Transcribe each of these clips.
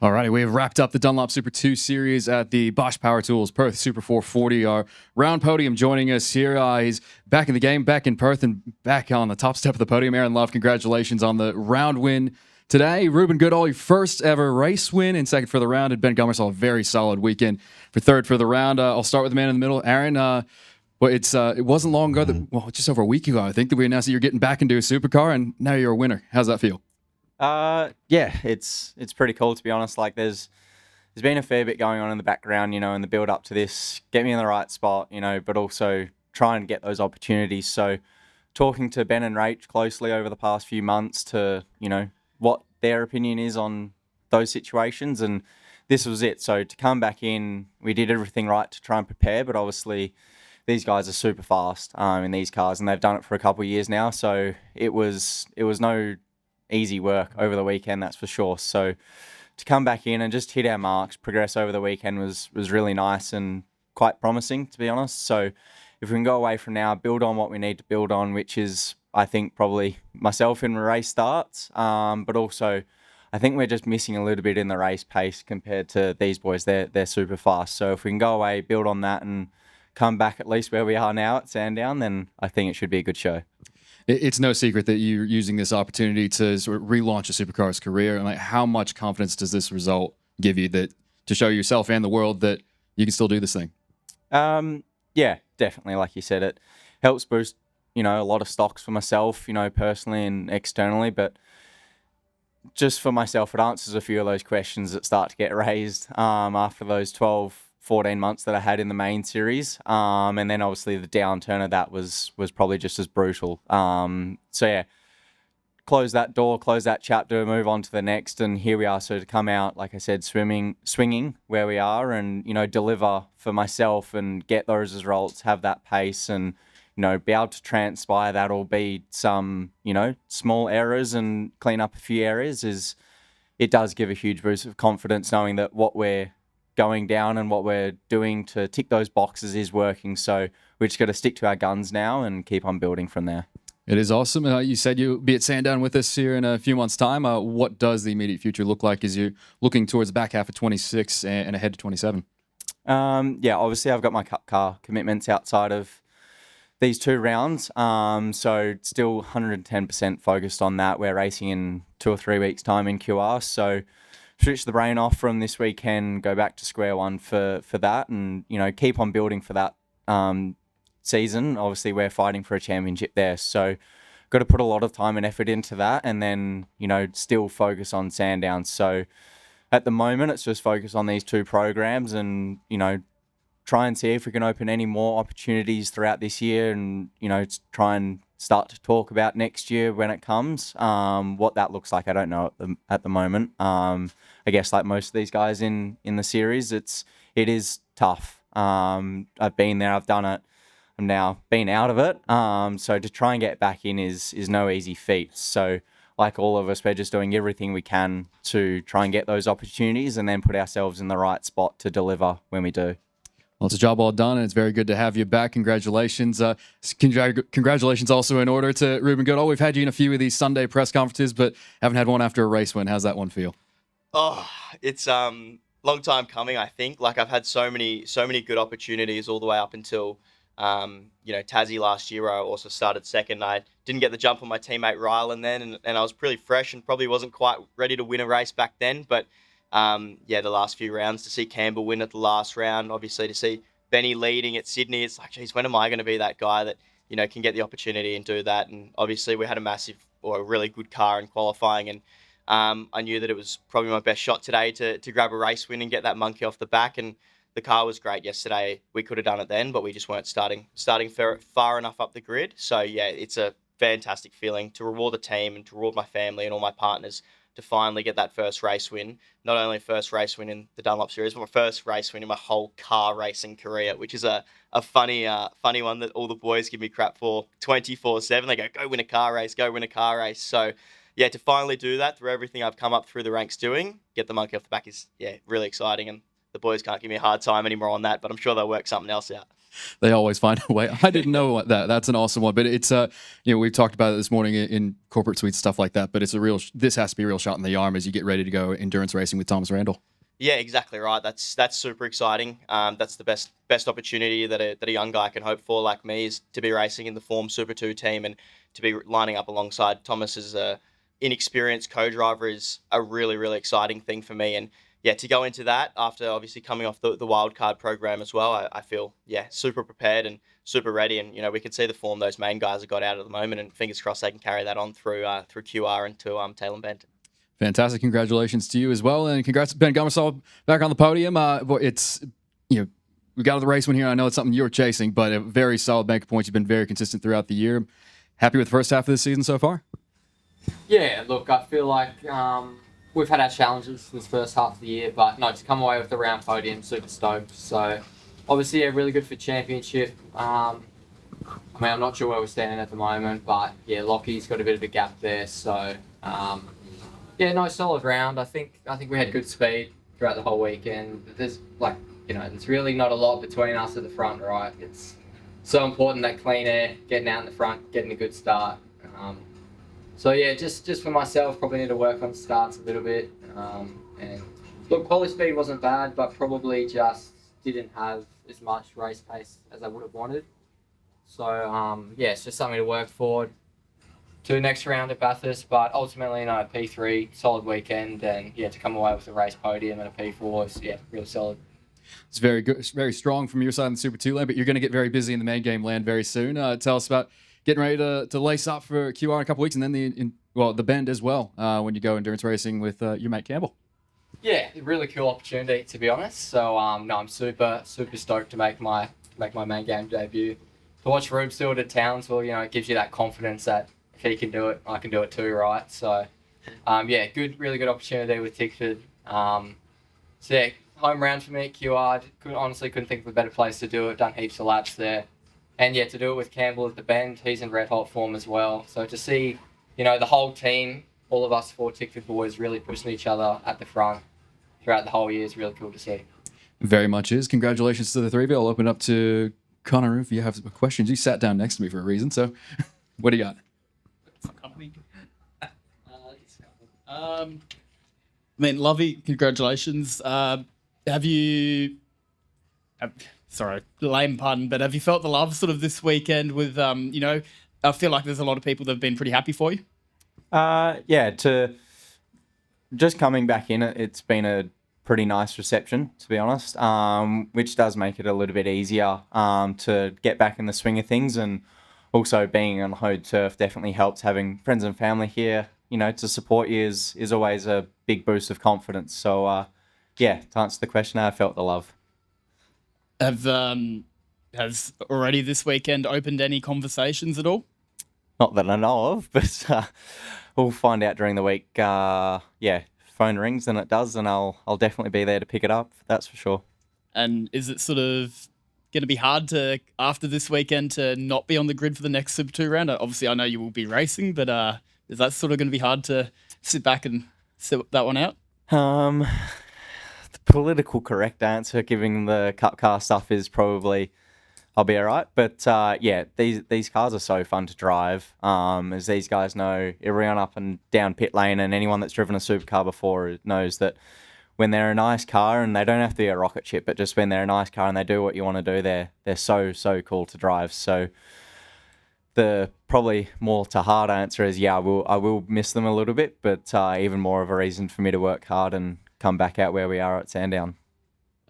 All righty, we have wrapped up the Dunlop Super2 series at the Bosch Power Tools Perth Super 440. Our round podium joining us here. He's back in the game, back in Perth, and back on the top step of the podium. Aaron Love, congratulations on the round win today. Ruben Goodall, your first ever race win, and second for the round. And Ben Gomersall, a very solid weekend for third for the round. I'll start with the man in the middle, Aaron. Well, it wasn't long ago just over a week ago, I think, that we announced that you're getting back into a supercar, and now you're a winner. How's that feel? Yeah, it's pretty cool, to be honest. Like there's been a fair bit going on in the background, in the build up to this, get me in the right spot, but also try and get those opportunities. So talking to Ben and Rach closely over the past few months to, what their opinion is on those situations, and this was it. So to come back in, we did everything right to try and prepare, but obviously these guys are super fast in these cars, and they've done it for a couple of years now. So it was no easy work over the weekend, that's for sure. So to come back in and just hit our marks, progress over the weekend was really nice and quite promising, to be honest. So if we can go away from now, build on what we need to build on, which is, I think, probably myself in race starts, but also I think we're just missing a little bit in the race pace compared to these boys. They're super fast. So if we can go away, build on that, and come back at least where we are now at Sandown, then I think it should be a good show. It's no secret that you're using this opportunity to sort of relaunch a supercar's career. And like, how much confidence does this result give you that to show yourself and the world that you can still do this thing? Yeah, definitely. Like you said, it helps boost, a lot of stocks for myself, personally and externally. But just for myself, it answers a few of those questions that start to get raised after those 12-14 months that I had in the main series. And then obviously the downturn of that was probably just as brutal. So yeah, close that door, close that chapter, move on to the next. And here we are. So to come out, like I said, swinging where we are and, deliver for myself and get those results, have that pace and, be able to transpire that, or be some, small errors and clean up a few areas, it does give a huge boost of confidence knowing that what we're going down and what we're doing to tick those boxes is working. So we just got to stick to our guns now and keep on building from there. It is awesome. You said you'll be at Sandown with us here in a few months' time. What does the immediate future look like as you're looking towards the back half of 26 and ahead to 27? Yeah, obviously I've got my cup car commitments outside of these two rounds. So still 110% focused on that. We're racing in 2 or 3 weeks' time in QR. So switch the brain off from this weekend, go back to square one for that, and keep on building for that season. Obviously, we're fighting for a championship there, so got to put a lot of time and effort into that, and then still focus on Sandown. So at the moment, it's just focus on these two programs, and try and see if we can open any more opportunities throughout this year, and try and start to talk about next year when it comes. What that looks like, I don't know at the moment. I guess like most of these guys in the series, it is tough. I've been there, I've done it. I'm now been out of it. So to try and get back in is no easy feat. So like all of us, we're just doing everything we can to try and get those opportunities and then put ourselves in the right spot to deliver when we do. Well, it's a job well done, and it's very good to have you back. Congratulations. Congratulations also in order to Ruben Goodall. We've had you in a few of these Sunday press conferences, but haven't had one after a race win. How's that one feel? Oh, it's long time coming, I think. Like I've had so many good opportunities all the way up until Tassie last year, where I also started second. I didn't get the jump on my teammate Rylan then, and I was pretty fresh and probably wasn't quite ready to win a race back then, but the last few rounds, to see Campbell win at the last round, obviously to see Benny leading at Sydney, it's like, geez, when am I going to be that guy that, can get the opportunity and do that? And obviously we had a really good car in qualifying, and I knew that it was probably my best shot today to grab a race win and get that monkey off the back. And the car was great yesterday. We could have done it then, but we just weren't starting far enough up the grid. So yeah, it's a fantastic feeling to reward the team and to reward my family and all my partners to finally get that first race win. Not only first race win in the Dunlop series, but my first race win in my whole car racing career, which is a funny one that all the boys give me crap for 24/7. They go win a car race, go win a car race. So yeah, to finally do that through everything I've come up through the ranks doing, get the monkey off the back is really exciting. And the boys can't give me a hard time anymore on that, but I'm sure they'll work something else out. They always find a way. I didn't know that. That's an awesome one. But it's we've talked about it this morning in corporate suites, stuff like that. But it's this has to be a real shot in the arm as you get ready to go endurance racing with Thomas Randall. Yeah, exactly right. That's super exciting. That's the best opportunity that a young guy can hope for, like me, is to be racing in the Form Super2 team and to be lining up alongside Thomas as a inexperienced co-driver is a really, really exciting thing for me. And yeah, to go into that after obviously coming off the wildcard program as well, I feel super prepared and super ready. And we can see the form those main guys have got out at the moment, and fingers crossed they can carry that on through QR and to Tail and Bend. Fantastic. Congratulations to you as well. And congrats to Ben Gomersall back on the podium. It's, we got to the race win here. I know it's something you were chasing, but a very solid bank of points. You've been very consistent throughout the year. Happy with the first half of the season so far? Yeah, look, I feel like we've had our challenges this first half of the year, but no, to come away with the round podium, super stoked. So obviously, really good for championship. I'm not sure where we're standing at the moment, but yeah, Lockie's got a bit of a gap there. So solid round. I think we had good speed throughout the whole weekend. There's there's really not a lot between us at the front, right? It's so important that clean air, getting out in the front, getting a good start. Just for myself, probably need to work on starts a little bit. And look, quali speed wasn't bad, but probably just didn't have as much race pace as I would have wanted. So it's just something to work forward to next round at Bathurst. But ultimately, P3, solid weekend, and to come away with a race podium and a P4 is really solid. It's very good. It's very strong from your side in the Super 2 lane, but you're going to get very busy in the main game land very soon. Tell us about getting ready to lace up for QR in a couple weeks, and then the Bend as well when you go endurance racing with your mate Campbell. Yeah, really cool opportunity, to be honest. So I'm super stoked to make my main game debut. To watch Reuben still at Townsville, it gives you that confidence that if he can do it, I can do it too, right? So really good opportunity with Tickford. Home round for me at QR. Couldn't think of a better place to do it. Done heaps of laps there. And to do it with Campbell at the Bend, he's in red hot form as well. So to see, the whole team, all of us 4 Tickford boys really pushing each other at the front throughout the whole year is really cool to see. Very much is. Congratulations to the three of you. I'll open up to Connor if you have some questions. You sat down next to me for a reason, so what do you got? Company. Lovey, congratulations. Sorry, lame pun, but have you felt the love sort of this weekend with, I feel like there's a lot of people that have been pretty happy for you? To just coming back in, it's been a pretty nice reception, to be honest, which does make it a little bit easier to get back in the swing of things. And also being on home turf definitely helps. Having friends and family here, to support you is always a big boost of confidence. So, to answer the question, I felt the love. Has already this weekend opened any conversations at all? Not that I know of, but we'll find out during the week. Phone rings and it does, and I'll definitely be there to pick it up. That's for sure. And is it sort of going to be hard to, after this weekend, to not be on the grid for the next Super 2 round? Obviously, I know you will be racing, but is that sort of going to be hard to sit back and sit that one out? The political correct answer, giving the cup car stuff, is probably I'll be all right. But these cars are so fun to drive. As these guys know, everyone up and down pit lane, and anyone that's driven a supercar before knows that when they're a nice car, and they don't have to be a rocket ship, but just when they're a nice car and they do what you want to do, they're so cool to drive. So the probably more to hard answer is I will miss them a little bit, but even more of a reason for me to work hard and come back out where we are at Sandown.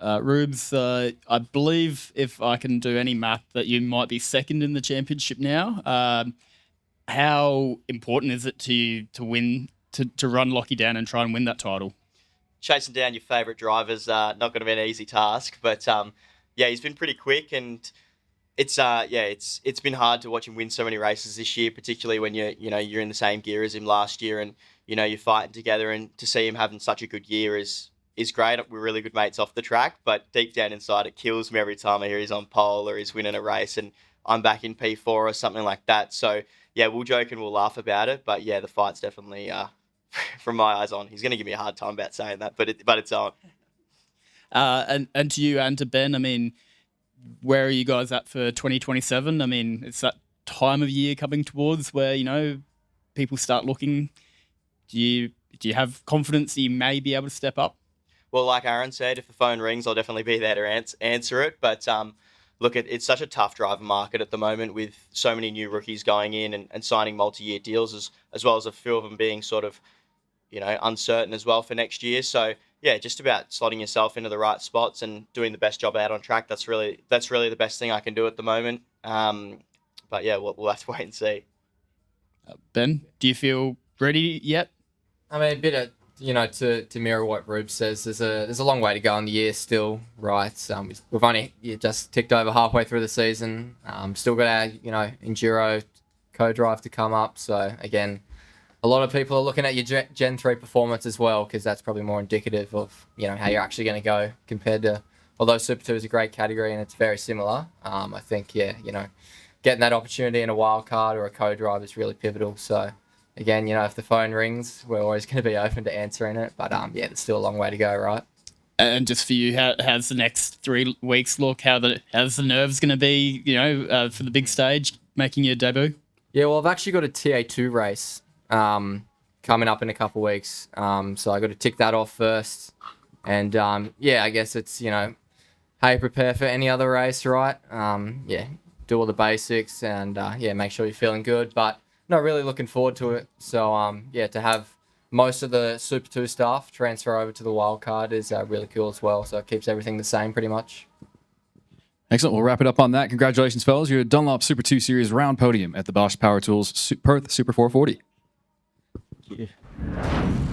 Rubes, I believe if I can do any math that you might be second in the championship now. How important is it to you to win, to run Lockie down and try and win that title? Chasing down your favourite drivers not going to be an easy task, but he's been pretty quick, and it's been hard to watch him win so many races this year, particularly when you're in the same gear as him last year, and you're fighting together, and to see him having such a good year is great. We're really good mates off the track, but deep down inside, it kills me every time I hear he's on pole or he's winning a race and I'm back in P4 or something like that. So we'll joke and we'll laugh about it, but the fight's definitely from my eyes on. He's going to give me a hard time about saying that, but it's on. And to you and to Ben, I mean, where are you guys at for 2027? I mean, it's that time of year coming towards where, you know, people start looking. Do you have confidence that you may be able to step up? Well, like Aaron said, if the phone rings, I'll definitely be there to answer it. But look, it's such a tough driver market at the moment with so many new rookies going in and signing multi-year deals, as well as a few of them being sort of, you know, uncertain as well for next year. So yeah, just about slotting yourself into the right spots and doing the best job out on track. That's really the best thing I can do at the moment. But yeah, we'll have to wait and see. Ben, do you feel ready yet? I mean, a bit of, you know, to mirror what Rube says, there's a long way to go in the year still, right? We've only just ticked over halfway through the season. Still got our, you know, Enduro co-drive to come up. So again, a lot of people are looking at your Gen 3 performance as well, because that's probably more indicative of, you know, how you're actually going to go compared to, although Super 2 is a great category and it's very similar, I think, yeah, you know, getting that opportunity in a wild card or a co-drive is really pivotal. So again, you know, if the phone rings, we're always going to be open to answering it. But yeah, there's still a long way to go, right? And just for you, how's the next 3 weeks look? How's the nerves going to be, you know, for the big stage, making your debut? Yeah, well, I've actually got a TA2 race coming up in a couple of weeks. So I got to tick that off first. And yeah, I guess it's, you know, how you prepare for any other race, right? Yeah, do all the basics and yeah, make sure you're feeling good. But not really looking forward to it. So yeah, to have most of the Super 2 staff transfer over to the wildcard is really cool as well. So it keeps everything the same pretty much. Excellent. We'll wrap it up on that. Congratulations, fellas. You're a Dunlop Super 2 Series round podium at the Bosch Power Tools Perth Super 440. Thank you.